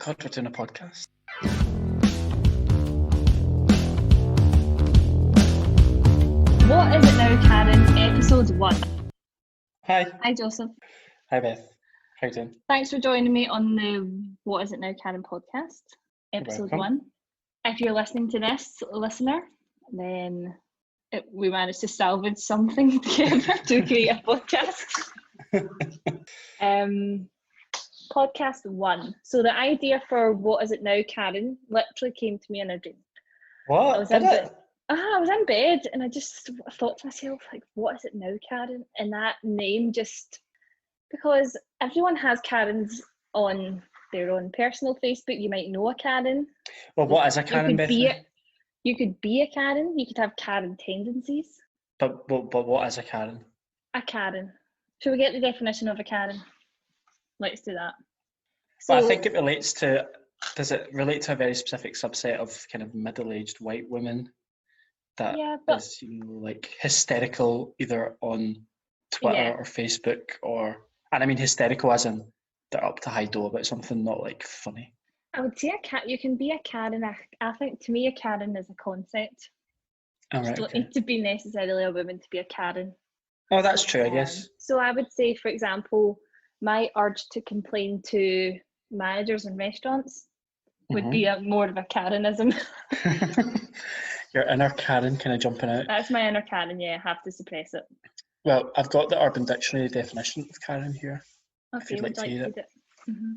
God, we're doing a podcast. What is it now, Karen? Episode 1. Hi. Hi, Joseph. Hi, Beth. How you doing? Thanks for joining me on the What Is It Now, Karen podcast, episode welcome. 1. If you're listening to this, listener, then we managed to salvage something together to create a podcast. Podcast 1. So the idea for What Is It Now, Karen literally came to me in a dream. What? I was in bed and I just thought to myself, like, what is it now, Karen? And that name just, because everyone has Karens on their own personal Facebook. You might know a Karen. Well, what is a Karen, Beth? You could be a Karen. You could have Karen tendencies. But what is a Karen? A Karen. Shall we get the definition of a Karen? Let's do that. So, well, I think it relates to, does it relate to a very specific subset of kind of middle-aged white women that is, like hysterical either on Twitter or Facebook and I mean hysterical as in they're up to high door about something, not like funny. I would say you can be a Karen. I think to me a Karen is a concept. You don't need to be necessarily a woman to be a Karen. Oh, that's true, I guess. So I would say, for example, my urge to complain to managers in restaurants would be more of a Karenism. Your inner Karen kind of jumping out. That's my inner Karen, yeah, I have to suppress it. Well, I've got the Urban Dictionary definition of Karen here. Okay, if you'd like to hear it. Mm-hmm.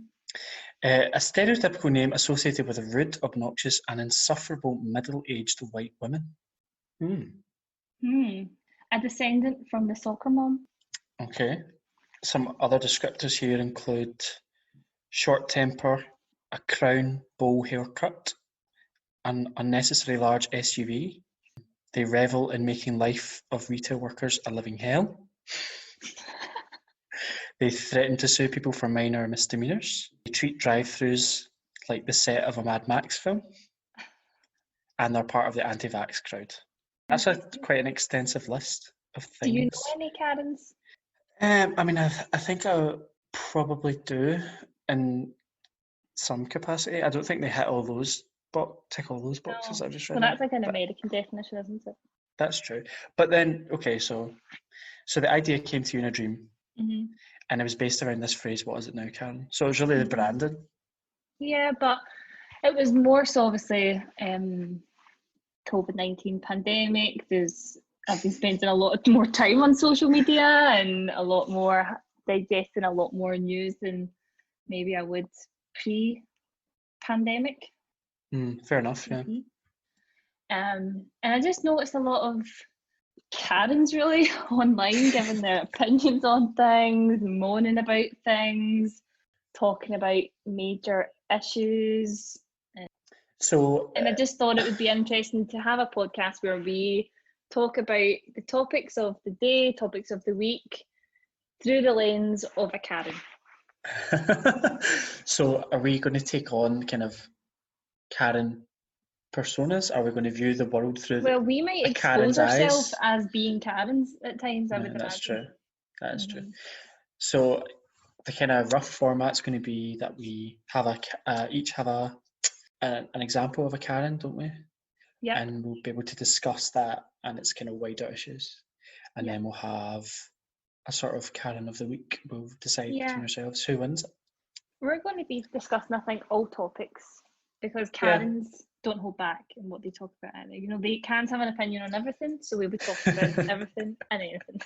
A stereotypical name associated with rude, obnoxious and insufferable middle-aged white women. A descendant from the soccer mom. Okay. Some other descriptors here include short temper, a crown bowl haircut, an unnecessarily large SUV. They revel in making life of retail workers a living hell. They threaten to sue people for minor misdemeanors. They treat drive-thrus like the set of a Mad Max film. And they're part of the anti-vax crowd. That's quite an extensive list of things. Do you know any Karens? I mean, I think I probably do in some capacity. I don't think they hit tick all those boxes. No. I've just read. Well, that's like an American definition, isn't it? That's true. But then, okay, so the idea came to you in a dream, and it was based around this phrase, "What is it now, Karen?" So it was really the branding. Yeah, but it was more so obviously COVID-19 pandemic. I've been spending a lot more time on social media and a lot more digesting a lot more news than maybe I would pre-pandemic. Fair enough, yeah. And I just noticed a lot of Karens really online giving their opinions on things, moaning about things, talking about major issues. And I just thought it would be interesting to have a podcast where we talk about the topics of the day, topics of the week, through the lens of a Karen. So are we going to take on kind of Karen personas? Are we going to view the world through we might expose ourselves as being Karens at times, I would imagine. That's true. That is true. So the kind of rough format's going to be that we have each have an example of a Karen, don't we? Yeah. And we'll be able to discuss that and its kind of wider issues. And then we'll have a sort of Karen of the week. We'll decide between ourselves who wins it. We're going to be discussing, I think, all topics because Karens don't hold back in what they talk about either. You know, they can't have an opinion on everything, so we'll be talking about everything and anything.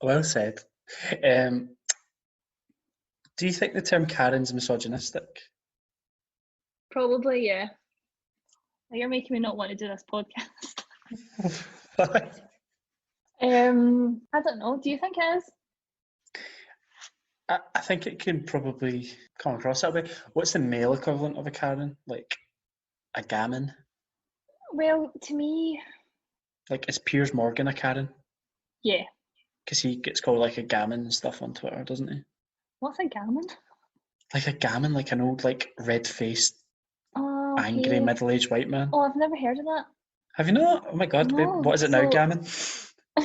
Well said. Do you think the term Karen's misogynistic? Probably, yeah. You're making me not want to do this podcast. I don't know. Do you think it is? I think it can probably come across that way. What's the male equivalent of a Karen? Like a gammon? Well, to me... Like, is Piers Morgan a Karen? Yeah. Because he gets called like a gammon and stuff on Twitter, doesn't he? What's a gammon? Like a gammon, like an old, like, red-faced, angry, middle-aged white man. Oh, I've never heard of that. Have you not? Oh my God, no. What is it now, gammon?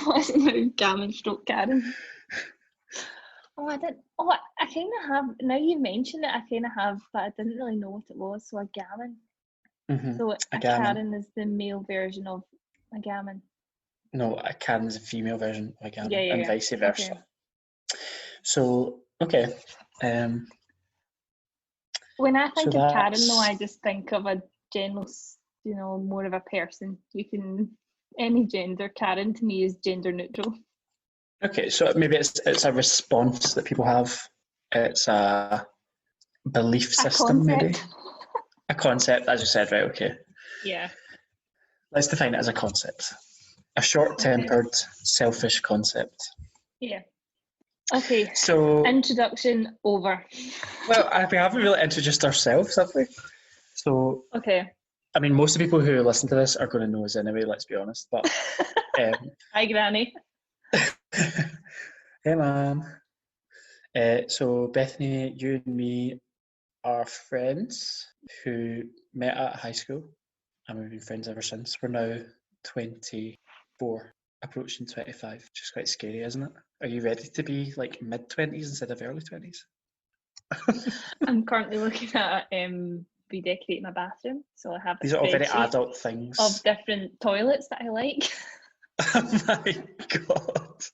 What is it now, gammon stroke Karen? Oh, I didn't. Oh, I kind of have. Now you've mentioned it, I kind of have, but I didn't really know what it was. So a gammon. Mm-hmm. So A a gammon. Karen is the male version of a gammon. No, a Karen is a female version of a gammon, and Yeah. vice versa. Okay. So, okay. When I So think of Karen, though, that's... I just think of a general, more of a person. You can any gender. Karen to me is gender neutral. Okay, so maybe it's a response that people have. It's a belief system, maybe. A concept, as you said, right? Okay. Yeah. Let's define it as a concept. A short-tempered, selfish concept. Yeah. Okay. So, introduction over. well, we haven't really introduced ourselves, have we? So, okay. I mean, most of the people who listen to this are going to know us anyway, let's be honest. But Hi, Granny. Hey, Mom. So, Bethany, you and me are friends who met at high school, and we've been friends ever since. We're now 24, approaching 25, which is quite scary, isn't it? Are you ready to be like mid-20s instead of early 20s? I'm currently looking at redecorating my bathroom, so I have a These are all very spreadsheet adult things. of different toilets that I like. Oh my God.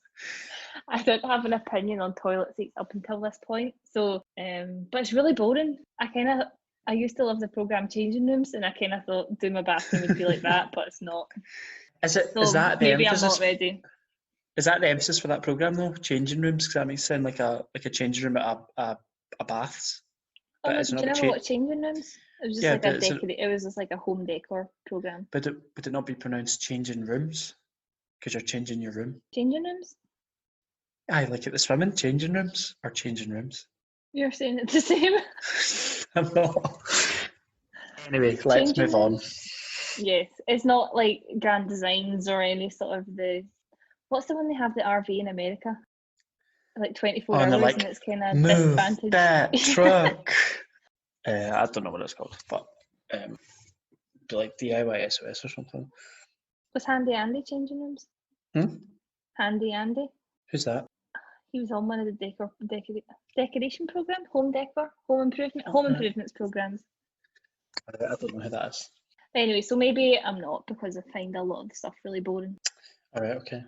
I don't have an opinion on toilet seats up until this point, so but it's really boring. I used to love the program Changing Rooms, and I kind of thought doing my bathroom would be like that, but it's not. Is So that the maybe emphasis? I'm not ready. Is that the emphasis for that program though? Changing rooms, because that makes it sound like a changing room at a baths. Oh But no, it's did not you the never watch Changing Rooms? It was just Yeah, like but it was just like a home decor program. would it not be pronounced changing rooms? Because you're changing your room. Changing Rooms? Aye, like at the swimming, changing rooms or changing rooms. You're saying it's the same. I'm not. Anyway, let's Changing move on. Yes, it's not like Grand Designs or any sort of what's the one they have the RV in America? Like 24 Oh, and hours, they're like, and it's kind of move disadvantage. that truck. I don't know what it's called, but like DIY SOS or something. Was Handy Andy Changing Rooms? Handy Andy. Who's that? He was on one of the decoration program, home improvements programs. I don't know who that is. Anyway, so maybe I'm not, because I find a lot of the stuff really boring. All right, okay.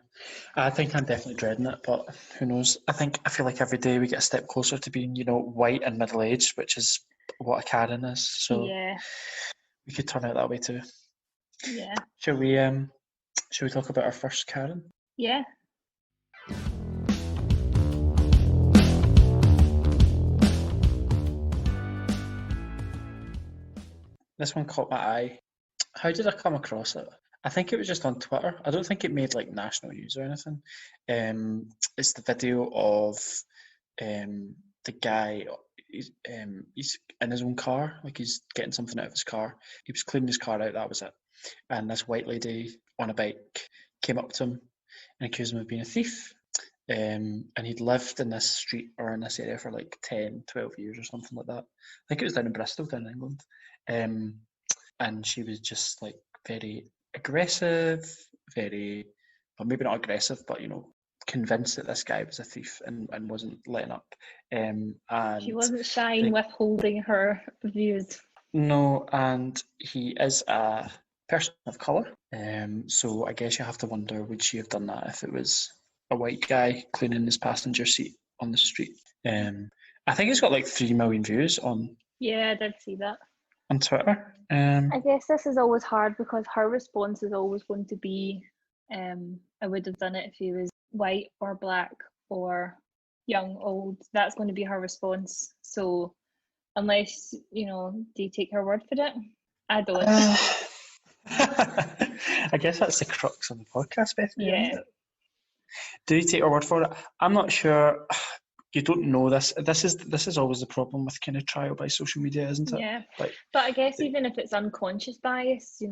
I think I'm definitely dreading it, but who knows? I feel like every day we get a step closer to being, white and middle-aged, which is what a Karen is. So yeah, we could turn out that way too. Yeah. Shall we talk about our first Karen? Yeah. This one caught my eye. How did I come across it? I think it was just on Twitter. I don't think it made like national news or anything. It's the video of the guy. He's in his own car, like he's getting something out of his car. He was cleaning his car out. That was it. And this white lady on a bike came up to him and accused him of being a thief. And he'd lived in this street or in this area for like 10, 12 years or something like that. I think it was down in Bristol, down in England. And she was just like very aggressive, well, maybe not aggressive, but convinced that this guy was a thief and wasn't letting up. And she wasn't shy in withholding her views. No, and he is a person of colour. So I guess you have to wonder, would she have done that if it was a white guy cleaning his passenger seat on the street? I think it's got like 3 million views on. Yeah, I did see that on Twitter. I guess this is always hard because her response is always going to be, I would have done it if he was white or black or young, old. That's going to be her response. So unless, do you take her word for it? I don't. I guess that's the crux of the podcast, Bethany. Yeah. Do you take her word for it? I'm not sure. You don't know this. This is always the problem with kind of trial by social media, isn't it? Yeah. But I guess even if it's unconscious bias, do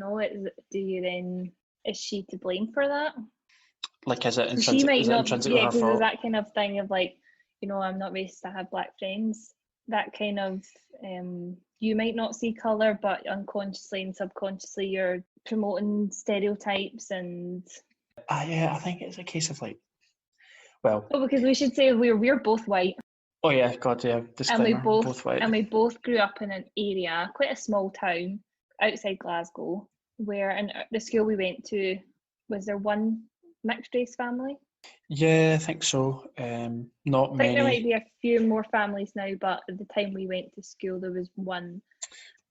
you then, is she to blame for that? Like, is it intrinsic? She might not. Intrinsic Yeah, because there's that kind of thing of like, I'm not racist, I have black friends. That kind of, you might not see colour, but unconsciously and subconsciously you're promoting stereotypes and. Yeah, I think it's a case of like, Well, because we should say we're both white. Oh yeah, God, yeah. Disclaimer, both white. And we both grew up in an area, quite a small town outside Glasgow, where in the school we went to, was there one mixed race family? Yeah, I think so. Not many. I think there might be a few more families now, but at the time we went to school, there was one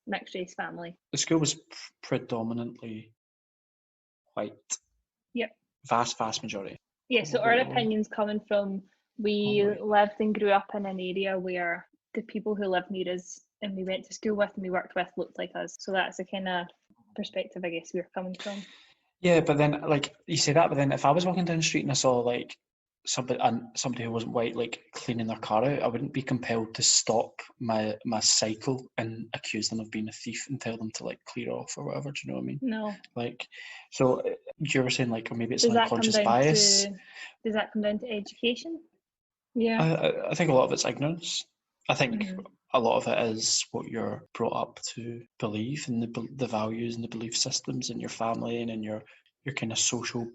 mixed race family. The school was predominantly white. Yep. Vast majority. Yeah, so our opinions coming from, we lived and grew up in an area where the people who lived near us and we went to school with and we worked with looked like us. So that's the kind of perspective I guess we're coming from. Yeah, but then like you say that, but then if I was walking down the street and I saw like somebody who wasn't white like cleaning their car out, I wouldn't be compelled to stop my cycle and accuse them of being a thief and tell them to like clear off or whatever. Do you know what I mean? No. Like, so you were saying like, or maybe it's an unconscious bias. Does that come down to education? Yeah. I think a lot of it's ignorance. I think a lot of it is what you're brought up to believe, and the values and the belief systems in your family and in your kind of social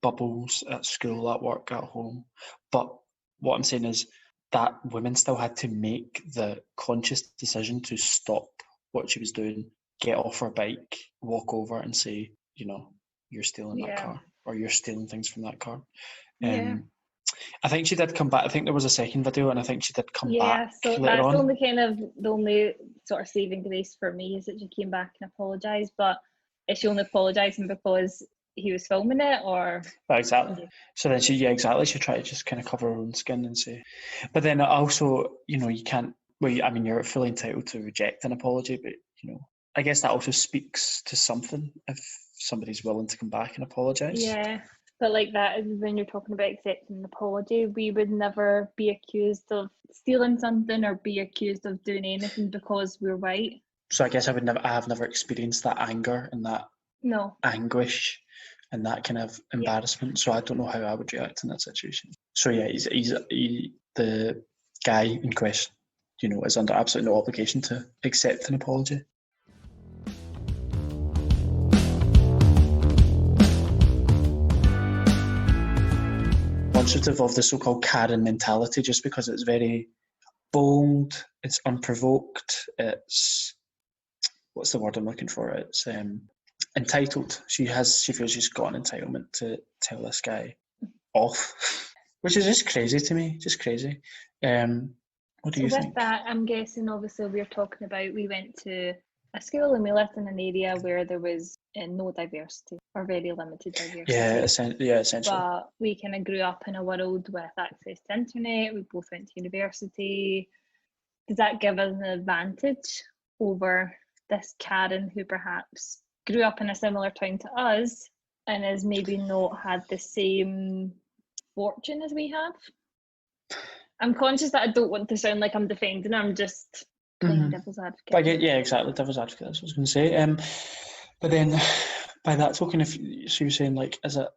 bubbles at school, at work, at home. But what I'm saying is that women still had to make the conscious decision to stop what she was doing, get off her bike, walk over and say, you know, you're stealing that car, or you're stealing things from that car. I think she did come back. I think there was a second video, and I think she did come back. Yeah, so that's the only sort of saving grace for me is that she came back and apologised. But is she only apologising because he was filming it, or? Exactly. So then she tried to just kind of cover her own skin and say. But then also, you know, you can't. Well, I mean, you're fully entitled to reject an apology, but you know, I guess that also speaks to something if somebody's willing to come back and apologise. Yeah. But like that, when you're talking about accepting an apology, we would never be accused of stealing something or be accused of doing anything because we're white. So I guess I have never experienced that anger and that anguish and that kind of embarrassment. So I don't know how I would react in that situation. So yeah, he's the guy in question, you know, is under absolutely no obligation to accept an apology. Sort of the so-called Karen mentality, just because it's very bold, it's unprovoked, it's what's the word I'm looking for? It's entitled. She feels she's got an entitlement to tell this guy off, which is just crazy to me. Just crazy. What do you think? With that, I'm guessing obviously we're talking about we went to a school and we lived in an area where there was no diversity or very limited diversity. Yeah, essentially. But we kind of grew up in a world with access to internet. We both went to university. Does that give us an advantage over this Karen who perhaps grew up in a similar town to us and has maybe not had the same fortune as we have? I'm conscious that I don't want to sound like I'm defending her. I'm just playing devil's advocate. But yeah, exactly, devil's advocate. That's what I was going to say. But then, by that token, if so, you're saying like, is it,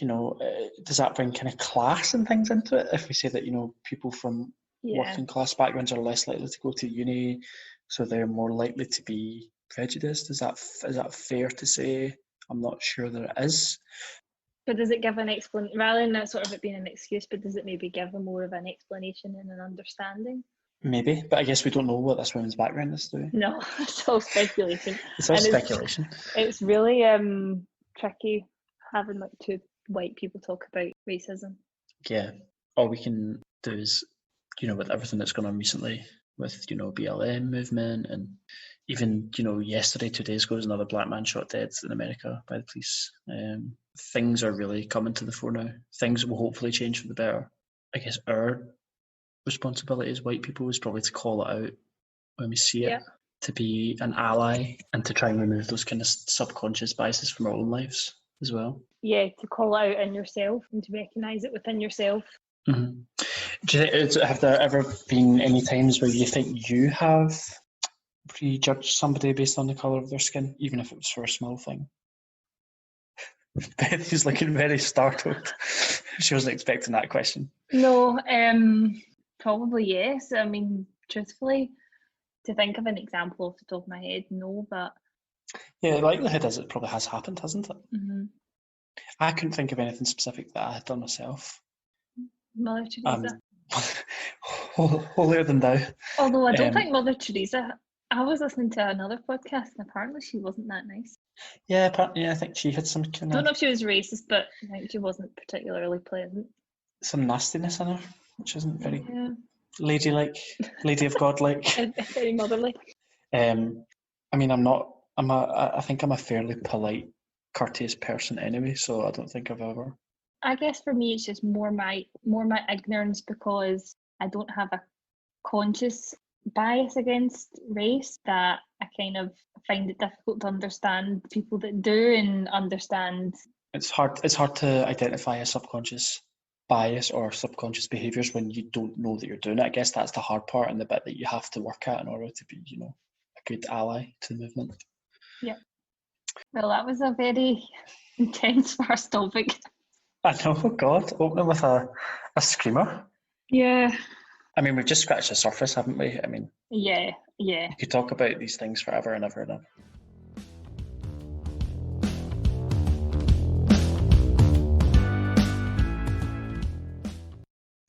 you know, does that bring kind of class and things into it? If we say that, you know, people from working class backgrounds are less likely to go to uni, so they're more likely to be prejudiced. Is that fair to say? I'm not sure that it is. But does it give an explanation, rather than that sort of it being an excuse, but does it maybe give a more of an explanation and an understanding? Maybe, but I guess we don't know what this woman's background is, do we? No, it's all speculation. It's all speculation. It's really tricky having like two white people talk about racism. Yeah, all we can do is, you know, with everything that's gone on recently, with, you know, BLM movement, and even, you know, yesterday, 2 days ago, was another black man shot dead in America by the police. Things are really coming to the fore now. Things will hopefully change for the better. I guess our responsibility as white people is probably to call it out when we see it, to be an ally and to try and remove those kind of subconscious biases from our own lives as well. Yeah, to call it out in yourself and to recognise it within yourself. Mm-hmm. Have there ever been any times where you think you have prejudged somebody based on the colour of their skin, even if it was for a small thing? Beth is looking very startled. She wasn't expecting that question. No, probably yes. I mean, truthfully, to think of an example off the top of my head, no, but... Yeah, the likelihood is it probably has happened, hasn't it? Mm-hmm. I couldn't think of anything specific that I had done myself. Mother Teresa. Holier than thou. Although I don't think Mother Teresa. I was listening to another podcast, and apparently she wasn't that nice. Yeah, apparently, I think she had some kind Don't know if she was racist, but I think she wasn't particularly pleasant. Some nastiness in her, which isn't very ladylike, lady of God like. Very motherly. I mean, I think I'm a fairly polite, courteous person anyway, so I don't think I've ever. I guess for me, it's just more my ignorance, because I don't have a conscious bias against race, that I kind of find it difficult to understand people that do and understand. It's hard to identify a subconscious bias or subconscious behaviours when you don't know that you're doing it. I guess that's the hard part and the bit that you have to work at in order to be, a good ally to the movement. Yeah. Well, that was a very intense first topic. I know, God, opening with a screamer. Yeah. I mean, we've just scratched the surface, haven't we? I mean, yeah. You could talk about these things forever and ever and ever.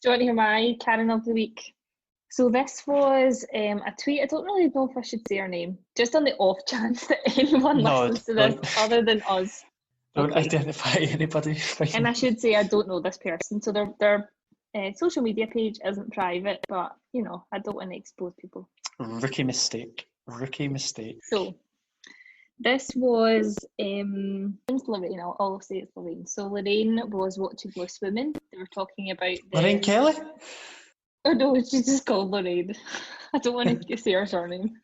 Do you want to hear my Karen of the week? So this was a tweet. I don't really know if I should say her name, just on the off chance that anyone listens to this other than us. Don't identify anybody. And I should say I don't know this person. So their social media page isn't private, but I don't want to expose people. Rookie mistake. So this was it's Lorraine. I'll say it's Lorraine. So Lorraine was watching Loose Women. They were talking about Lorraine Kelly? Oh no, she's just called Lorraine. I don't want to say her surname.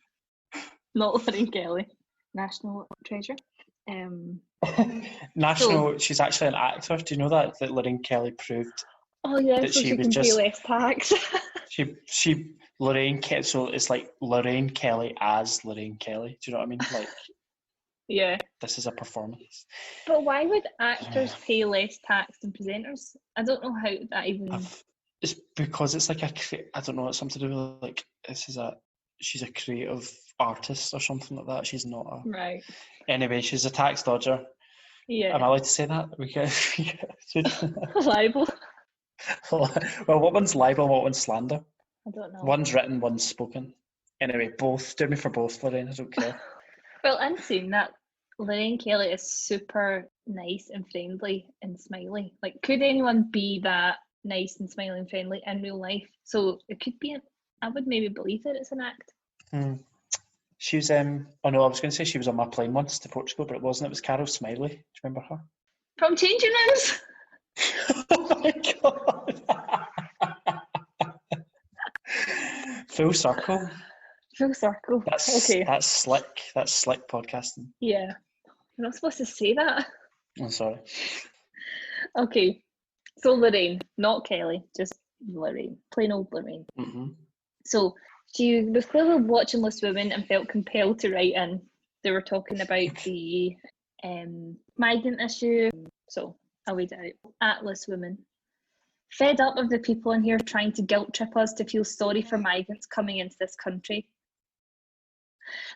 Not Lorraine Kelly. National treasure. She's actually an actor. Do you know that Lorraine Kelly proved? Oh yeah, that so she can pay less tax. Lorraine Kelly. So it's like Lorraine Kelly as Lorraine Kelly. Do you know what I mean? Like, yeah. This is a performance. But why would actors pay less tax than presenters? I don't know how that even. It's because it's like I don't know. It's something to do with like she's a creative artist or something like that. She's not a right. Anyway, she's a tax dodger. Yeah. Am I allowed to say that? We get libel. Well, what one's libel? What one's slander? I don't know. One's written, one's spoken. Anyway, both. Do me for both, Lorraine. I don't care. Well, in saying that, Lorraine Kelly is super nice and friendly and smiley. Like, could anyone be that nice and smiling and friendly in real life? So it could be. I would maybe believe that it's an act. She was. Oh no, I was going to say she was on my plane once to Portugal, but it wasn't. It was Carol Smiley. Do you remember her? From Changing Rooms. Oh my God! Full circle. Full circle. That's okay. That's slick. That's slick podcasting. Yeah, you're not supposed to say that. I'm sorry. Okay, so Lorraine, not Kelly, just Lorraine, plain old Lorraine. Mm-hmm. So she was clearly watching Loose Women and felt compelled to write in. They were talking about the migrant issue. So I'll read it out. At Loose Women. Fed up of the people in here trying to guilt trip us to feel sorry for migrants coming into this country.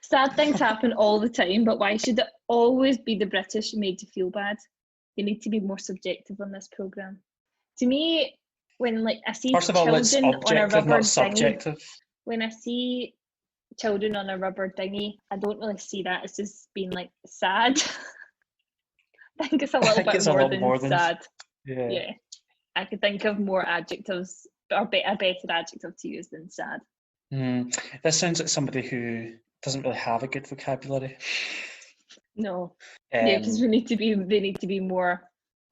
Sad things happen all the time, but why should it always be the British made to feel bad? You need to be more subjective on this programme. To me, when I see children on a rubber dinghy, when I see children on a rubber dinghy, I don't really see that as just being sad. I think it's a little bit more than sad. Yeah. I could think of more adjectives, or a better adjective to use than sad. This sounds like somebody who doesn't really have a good vocabulary. No. Yeah, because they need to be more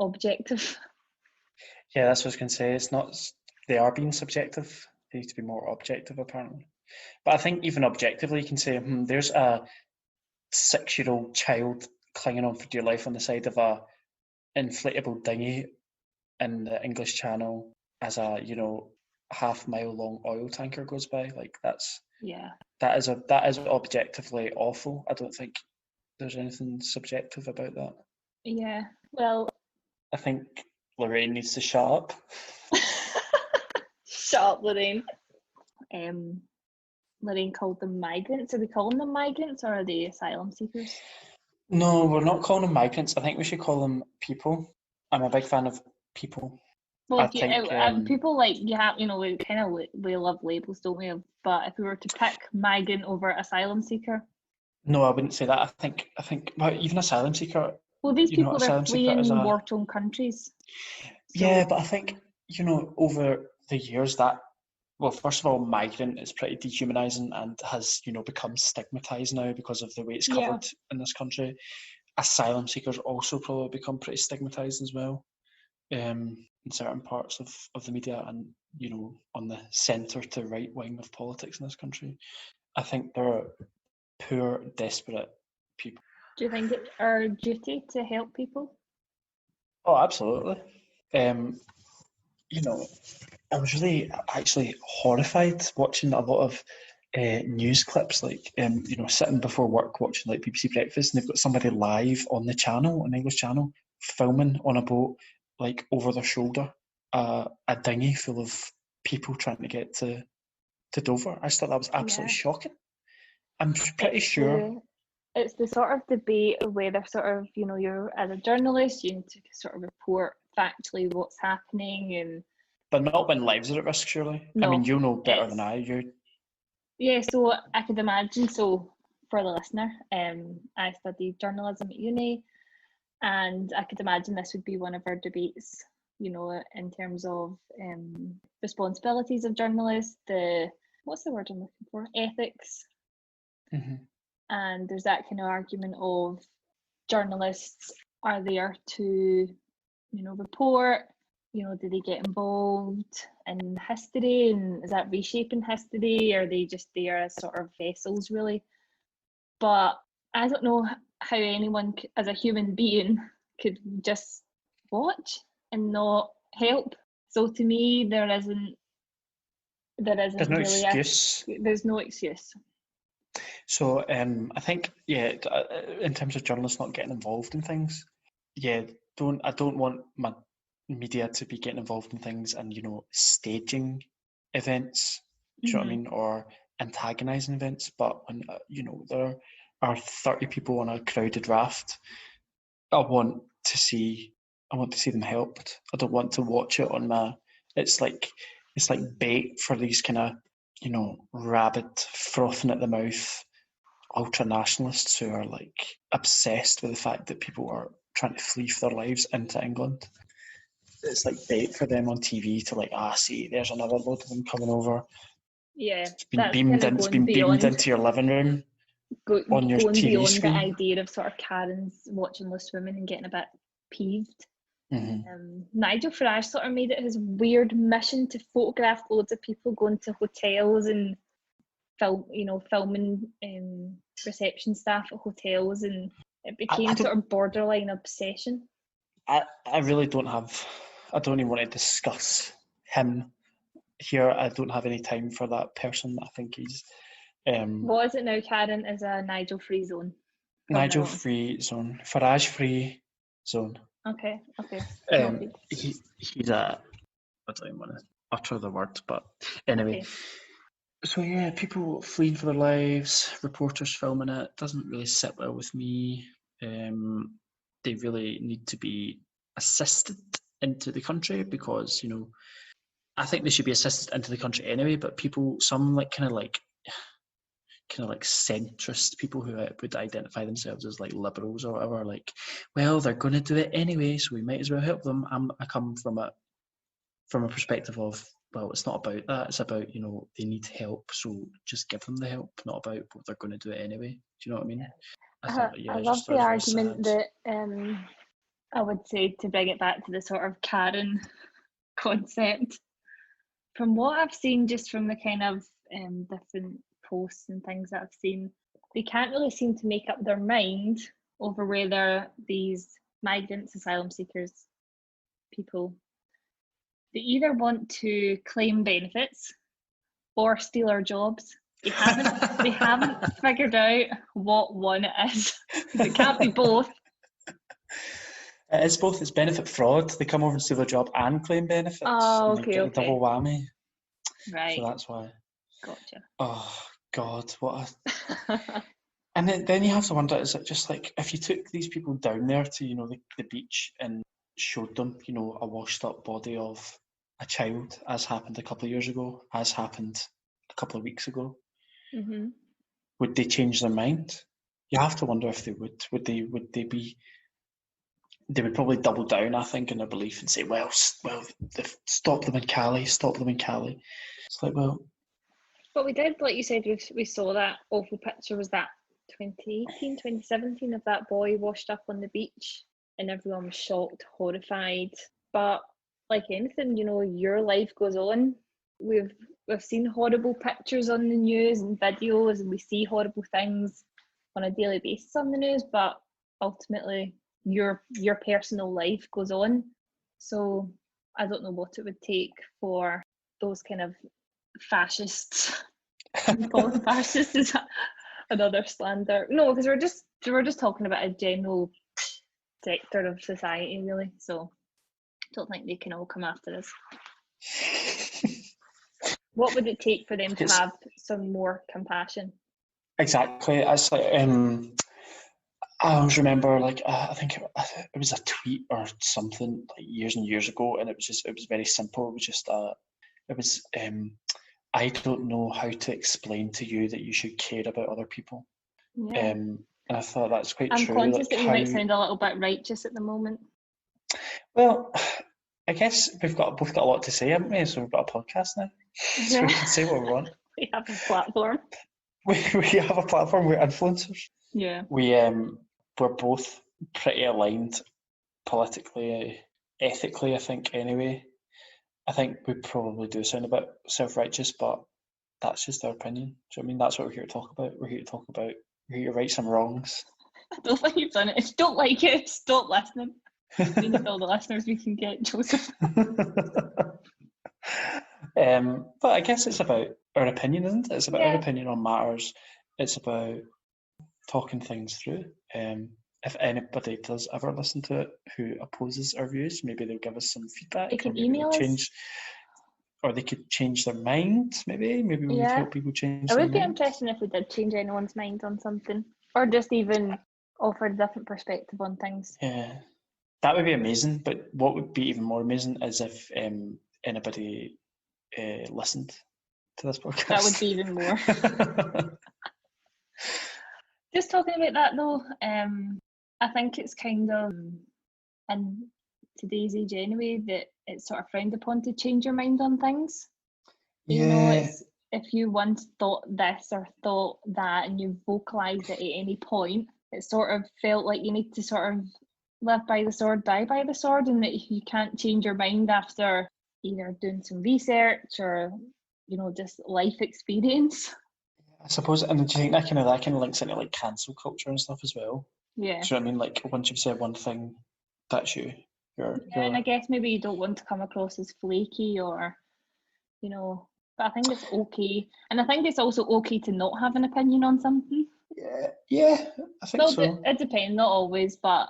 objective. Yeah, that's what I was going to say. It's not. They are being subjective. They need to be more objective, apparently. But I think even objectively, you can say, there's a 6-year-old child clinging on for dear life on the side of a inflatable dinghy in the English Channel as a half-mile long oil tanker goes by. Like that is objectively awful. I don't think there's anything subjective about that. Yeah. Well, I think Lorraine needs to shut up. Shut up, Lorraine. Lorraine called them migrants. Are we calling them migrants or are they asylum seekers? No, we're not calling them migrants. I think we should call them people. I'm a big fan of people. Well, I if you, think people like you have, we kind of we love labels, don't we? But if we were to pick migrant over asylum seeker, no, I wouldn't say that. I think, well, even asylum seeker. well, these people are Asylum seeker is fleeing a war-torn countries. yeah, but I think over the years that well, first of all, migrant is pretty dehumanising and has become stigmatised now because of the way it's covered in this country. Asylum seekers also probably become pretty stigmatised as well. In certain parts of the media and on the centre to right wing of politics in this country. I think they're poor, desperate people. Do you think it's our duty to help people? Oh, absolutely. I was really actually horrified watching a lot of news clips, like sitting before work watching like BBC Breakfast, and they've got somebody live on the channel, an English channel, filming on a boat, like over their shoulder, a dinghy full of people trying to get to Dover. I just thought that was absolutely shocking. I'm pretty sure. It's the sort of debate of whether sort of, you're as a journalist, you need to sort of report factually what's happening and. But not when lives are at risk, surely. No, I mean, you'll know better than I. Yeah, so I could imagine. So for the listener, I studied journalism at uni, and I could imagine this would be one of our debates. In terms of responsibilities of journalists, what's the word I'm looking for? Ethics. Mm-hmm. And there's that kind of argument of journalists are there to, report. Do they get involved in history, and is that reshaping history? Or are they just there as sort of vessels, really? But I don't know how anyone, as a human being, could just watch and not help. So to me, there's no really excuse. There's no excuse. So I think, in terms of journalists not getting involved in things, I don't want my media to be getting involved in things and staging events. Do you know what I mean, or antagonising events? But when there are 30 people on a crowded raft, I want to see them helped. I don't want to watch it on my. It's like bait for these kind of rabid, frothing at the mouth ultra nationalists who are like obsessed with the fact that people are trying to flee for their lives into England. It's like bait for them on TV to see, there's another load of them coming over. Yeah, it's been beamed into your living room on your going TV beyond screen. The idea of sort of Karens watching lost women and getting a bit peeved. Nigel Farage sort of made it his weird mission to photograph loads of people going to hotels and filming reception staff at hotels, and it became sort of borderline obsession. I really don't even want to discuss him here. I don't have any time for that person. I think he's what is it now, Karen? Is a Nigel free zone? Free zone. Farage free zone. Okay. He's a. I don't even want to utter the word, but anyway. Okay. So yeah, people fleeing for their lives, reporters filming it, doesn't really sit well with me. They really need to be assisted into the country because, I think they should be assisted into the country anyway, but some kind of centrist people who would identify themselves as like liberals or whatever, like, well, they're going to do it anyway, so we might as well help them. I come from a perspective of, well, it's not about that. It's about, they need help, so just give them the help, not about what they're going to do it anyway. Do you know what I mean? I love the argument that I would say, to bring it back to the sort of Karen concept. From what I've seen, just from the kind of different posts and things that I've seen, they can't really seem to make up their mind over whether these migrants, asylum seekers, people, they either want to claim benefits or steal our jobs. They haven't figured out what one it is. It can't be both. It is both. It's benefit fraud. They come over and steal their job and claim benefits. Oh, okay, and they get the double whammy. Right. So that's why. Gotcha. Oh God, what a. And then you have to wonder: is it just like if you took these people down there to the beach in showed them, a washed up body of a child, as happened a couple of years ago, as happened a couple of weeks ago, would they change their mind? You have to wonder if they would. Would they be? They would probably double down, I think, in their belief and say, well, stop them in Cali. It's like, well. But we did, like you said, we saw that awful picture, was that 2018, 2017, of that boy washed up on the beach, and everyone was shocked, horrified. But like anything, your life goes on. We've seen horrible pictures on the news and videos, and we see horrible things on a daily basis on the news, but ultimately your personal life goes on. So I don't know what it would take for those kind of fascists. Fascist is another slander. No, because we're just talking about a general sector of society, really. So I don't think they can all come after us. What would it take for them to have some more compassion? Exactly. It's like I always remember, like, I think it was a tweet or something like years and years ago, and it was very simple. It was just I don't know how to explain to you that you should care about other people. Yeah. And I thought that's quite true. I'm conscious that we might sound a little bit righteous at the moment. Well, I guess we've both got a lot to say, haven't we? So we've got a podcast now, so we can say what we want. We have a platform. We have a platform. We're influencers. Yeah. We're both pretty aligned politically, ethically, I think. Anyway, I think we probably do sound a bit self-righteous, but that's just our opinion. Do you know what I mean? That's what we're here to talk about. We're here to right some wrongs. I don't think you've done it. If you don't like it, stop listening. We need all the listeners we can get, Joseph. But I guess it's about our opinion, isn't it? It's about our opinion on matters. It's about talking things through. If anybody does ever listen to it who opposes our views, maybe they'll give us some feedback. They can email us. Or they could change their mind, maybe. Maybe we would help people change their mind. It would be interesting if we did change anyone's mind on something. Or just even offer a different perspective on things. Yeah. That would be amazing. But what would be even more amazing is if anybody listened to this podcast. That would be even more. Just talking about that though, I think it's kind of in today's age anyway that it's sort of frowned upon to change your mind on things. Yeah. If you once thought this or thought that and you vocalised it at any point, it sort of felt like you need to sort of live by the sword, die by the sword, and that if you can't change your mind after either doing some research or, just life experience. I suppose, and do you think that kind of links into like cancel culture and stuff as well? Yeah. Do you know what I mean? Like once you've said one thing, that's you. And I guess maybe you don't want to come across as flaky or, but I think it's okay. And I think it's also okay to not have an opinion on something. Yeah, I think so. It depends, not always, but...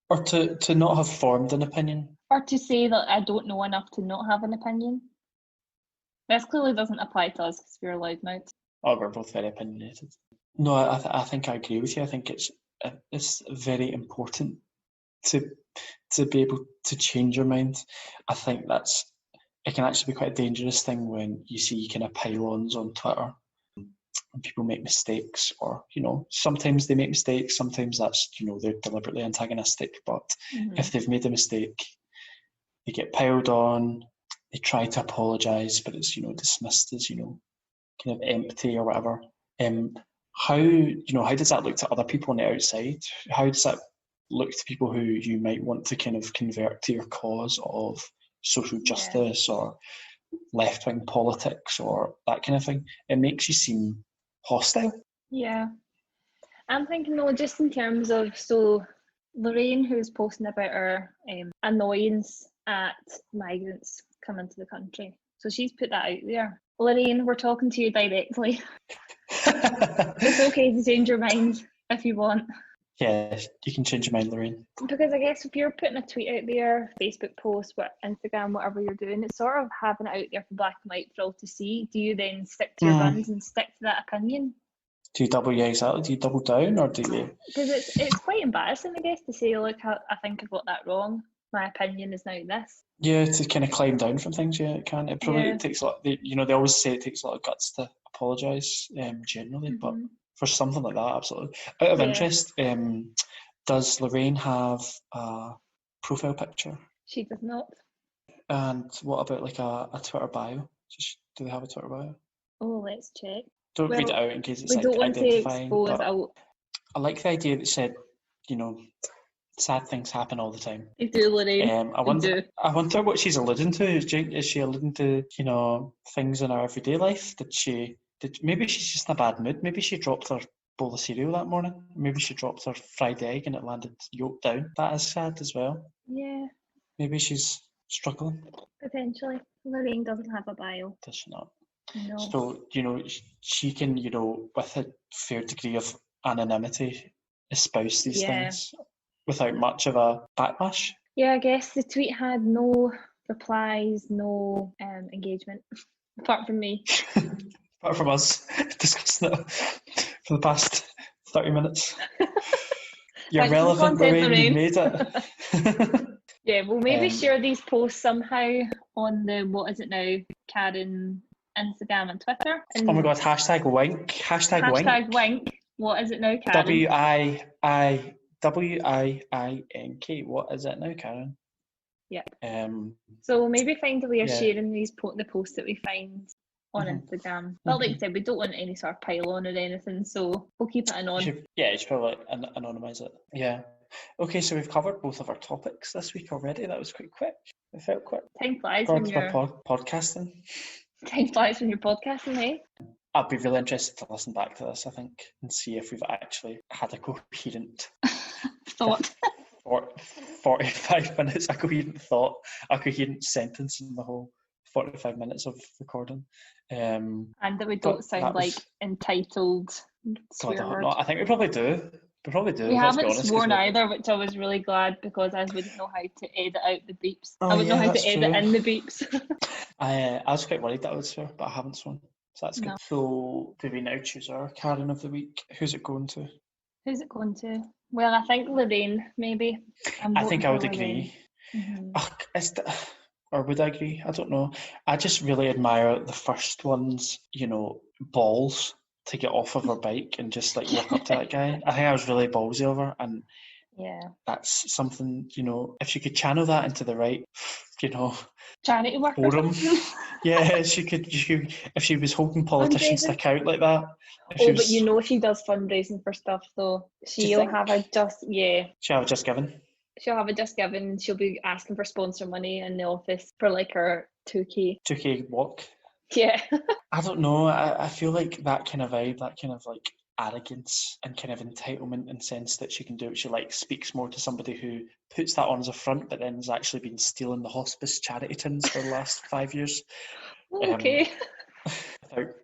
Or to not have formed an opinion. Or to say that I don't know enough to not have an opinion. This clearly doesn't apply to us because we're loudmouths. Oh, we're both very opinionated. No, I think I agree with you. I think it's very important to be able to change your mind. I think it can actually be quite a dangerous thing when you see kind of pylons on Twitter and people make mistakes, or sometimes they make mistakes, sometimes that's they're deliberately antagonistic, but if they've made a mistake, they get piled on, they try to apologise, but it's dismissed as kind of empty or whatever. How does that look to other people on the outside? How does that look to people who you might want to kind of convert to your cause of social justice or left-wing politics or that kind of thing? It makes you seem hostile. Yeah. I'm thinking, just in terms of, so Lorraine, who's posting about her annoyance at migrants coming to the country. So she's put that out there. Lorraine, we're talking to you directly. It's okay to change your mind if you want. Yeah, you can change your mind, Lorraine. Because I guess if you're putting a tweet out there, Facebook post, Instagram, whatever you're doing, it's sort of having it out there for black and white for all to see. Do you then stick to your guns and stick to that opinion? Do you double down, or do you? Because it's quite embarrassing, I guess, to say, look, I think I got that wrong. my opinion is now this. Yeah, to kind of climb down from things, yeah, it can. It probably takes a lot, they always say it takes a lot of guts to apologise, generally, but for something like that, absolutely. Out of interest, does Lorraine have a profile picture? She does not. And what about like a Twitter bio? Do they have a Twitter bio? Oh, let's check. Don't read it out in case it's we like don't want identifying. To expose I like the idea that said, sad things happen all the time. They do, Lorraine. I wonder what she's alluding to. Is she alluding to, things in her everyday life? Maybe she's just in a bad mood. Maybe she dropped her bowl of cereal that morning. Maybe she dropped her fried egg and it landed yolk down. That is sad as well. Yeah. Maybe she's struggling. Potentially. Lorraine doesn't have a bio. Does she not? No. So, she can, with a fair degree of anonymity, espouse these things without much of a backlash. Yeah, I guess the tweet had no replies, no engagement, apart from me. Apart from us discussing it for the past 30 minutes. You're relevant, Lorraine, you made it. Yeah, we'll maybe share these posts somehow on the What Is It Now, Karen Instagram and Twitter. And oh my god, hashtag wink. Hashtag wink. What Is It Now, Karen? WIINK. What is it now, Karen? Yeah. So we'll maybe find a way of sharing the posts that we find on Instagram. But like I said, we don't want any sort of pile-on or anything, so we'll keep it anon. You should probably anonymise it. Yeah. Okay, so we've covered both of our topics this week already. That was quite quick. It felt quick. Time flies when you're podcasting. Time flies when you're podcasting, eh? I'd be really interested to listen back to this, I think, and see if we've actually had a coherent thought. 45 minutes, a coherent thought, a coherent sentence in the whole 45 minutes of recording. And that we don't sound like entitled swear words. I think we probably do. We haven't sworn either, which I was really glad, because I wouldn't know how to edit out the beeps. I wouldn't know how to edit in the beeps. I was quite worried that I would swear, but I haven't sworn. So that's good. No. So do we now choose our Karen of the week? Who's it going to? Well, I think Lorraine, maybe. I think I would agree. Or would I agree? I don't know. I just really admire the first one's, balls to get off of her bike and just like walk up to that guy. I think I was really ballsy of her, and that's something, if she could channel that into the right, charity work forum. Yeah, she could, if she was hoping politicians stick out like that. But she does fundraising for stuff, though. She'll have a just given. She'll have a just given. She'll be asking for sponsor money in the office for like her 2K walk. Yeah. I don't know. I feel like that kind of vibe, that kind of like arrogance and kind of entitlement and sense that she can do what she likes, speaks more to somebody who puts that on as a front but then has actually been stealing the hospice charity tins for the last 5 years. Okay. Without,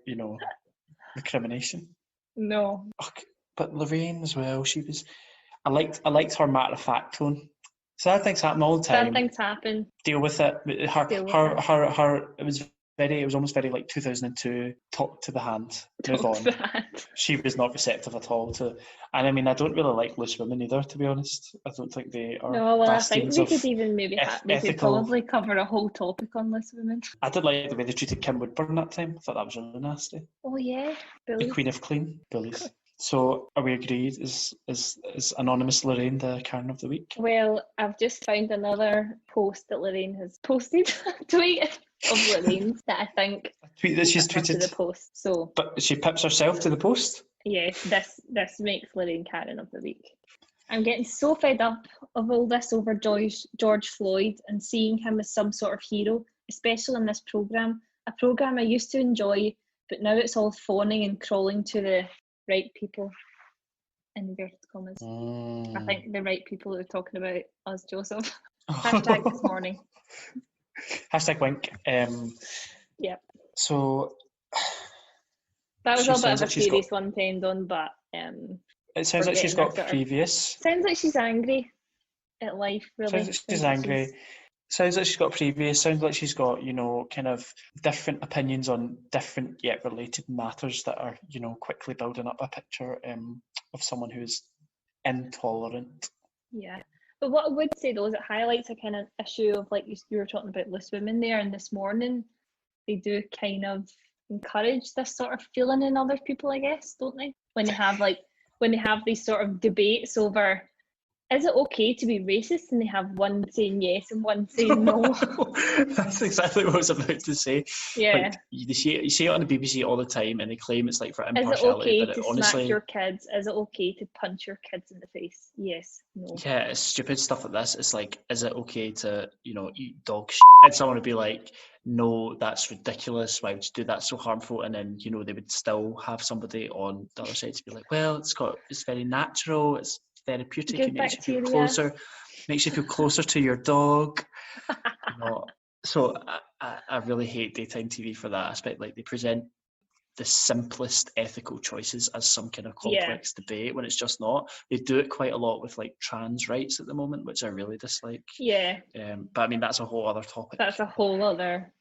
recrimination. No. But Lorraine as well, I liked her matter of fact tone. Sad things happen all the time. Sad things happen. Deal with it. It was almost very like 2002, talk to the hand, move on. She was not receptive at all to, and I mean, I don't really like loose women either, to be honest. I don't think they are. No, well, I think we could even maybe we could probably cover a whole topic on loose women. I did like the way they treated Kim Woodburn that time. I thought that was really nasty. Oh yeah, bullies. The Queen of Clean, bullies. So are we agreed? Is anonymous Lorraine the Karen of the week? Well, I've just found another post that Lorraine has posted, tweet of Lorraine's that I think a tweet that she's tweeted to the post. So, but she pips herself to the post. Yes, this makes Lorraine Karen of the week. I'm getting so fed up of all this over George Floyd and seeing him as some sort of hero, especially in this programme. A programme I used to enjoy, but now it's all fawning and crawling to the right people, in inverted commas. I think the right people are talking about us, Joseph. Hashtag this morning. Hashtag wink. Yeah. So that was a bit of a serious one to end on, but it sounds like she's got previous. Sounds like she's angry at life, really. Sounds like she's angry. Sounds like she's got previous. Sounds like she's got, kind of different opinions on different yet related matters that are, quickly building up a picture of someone who's intolerant. Yeah. But what I would say though is it highlights a kind of issue of like you were talking about loose women there, and this morning they do kind of encourage this sort of feeling in other people, I guess, don't they? When they have these sort of debates over, is it okay to be racist? And they have one saying yes and one saying no. That's exactly what I was about to say. Yeah. Like, you see it on the BBC all the time, and they claim it's like for Is it impartiality. okay to smack your kids? Is it okay to punch your kids in the face? Yes. No. Yeah, it's stupid stuff like this. It's like, is it okay to, eat dog shit? And someone would be like, no, that's ridiculous. Why would you do that? So harmful. And then, they would still have somebody on the other side to be like, well, it's very natural. It's therapeutic. Good it makes bacteria. you feel closer. Makes you feel closer to your dog. So I really hate daytime TV for that aspect. Like, they present the simplest ethical choices as some kind of complex debate when it's just not. They do it quite a lot with like trans rights at the moment, which I really dislike. Yeah. But I mean, that's a whole other topic. That's a whole other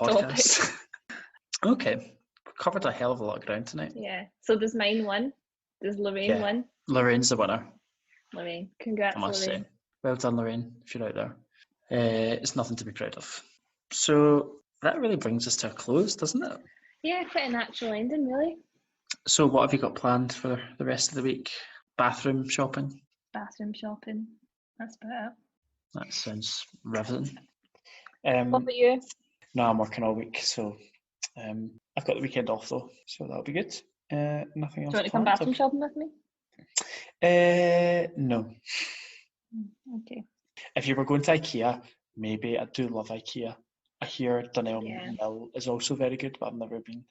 podcast. topic. Okay. Covered a hell of a lot of ground tonight. Yeah. So does mine win? Does Lorraine win? Lorraine's the winner. Lorraine. Congrats, I must Lorraine. say. Well done, Lorraine, if you're out there. It's nothing to be proud of. So that really brings us to a close, doesn't it? Yeah, quite a natural ending, really. So what have you got planned for the rest of the week? Bathroom shopping? Bathroom shopping. That's about it. That sounds riveting. What about you? No, I'm working all week, so I've got the weekend off though, so that'll be good. Nothing else. Do you want to come bathroom shopping with me? No. Okay. If you were going to IKEA, maybe. I do love IKEA. I hear Dunelm Mill is also very good, but I've never been.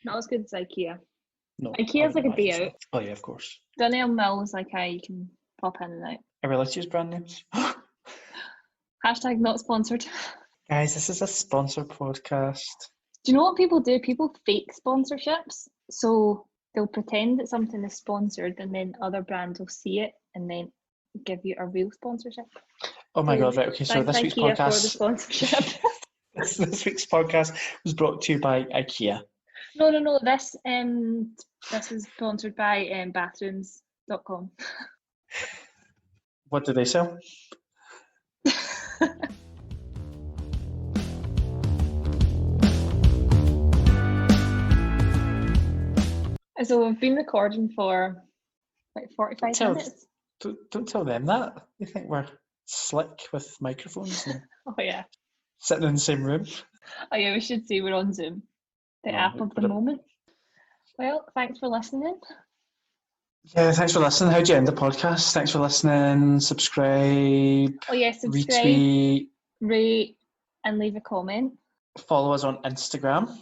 Not as good as IKEA. No. IKEA's like a day out. Oh yeah, of course. Dunelm Mill is like how you can pop in and out. Are we allowed to use brand names? Hashtag not sponsored. Guys, this is a sponsored podcast. Do you know what people do? People fake sponsorships. So they'll pretend that something is sponsored and then other brands will see it and then give you a real sponsorship. Oh my God, right, okay, so this week's podcast... for the sponsorship. This week's podcast was brought to you by IKEA. No. This is sponsored by bathrooms.com. What do they sell? So we've been recording for like 45 minutes. Don't tell them that. They think we're slick with microphones. And oh yeah. Sitting in the same room. Oh yeah, we should say we're on Zoom. The app of the moment. Well, thanks for listening. Yeah, thanks for listening. How do you end the podcast? Thanks for listening. Subscribe. Oh yeah, subscribe, retweet, rate, and leave a comment. Follow us on Instagram.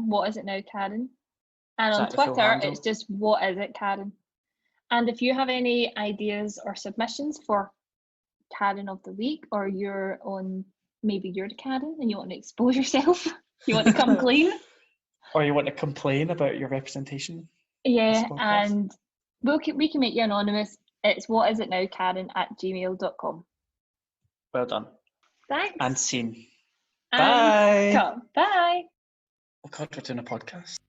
What is it now, Karen? And on Twitter, it's just what is it, Karen? And if you have any ideas or submissions for Karen of the week, or maybe you're the Karen and you want to expose yourself, you want to come clean, or you want to complain about your representation. Yeah, and we can make you anonymous. It's whatisitnowkaren@gmail.com. Well done. Thanks. And scene. Bye. Bye. Oh God, we're doing a podcast.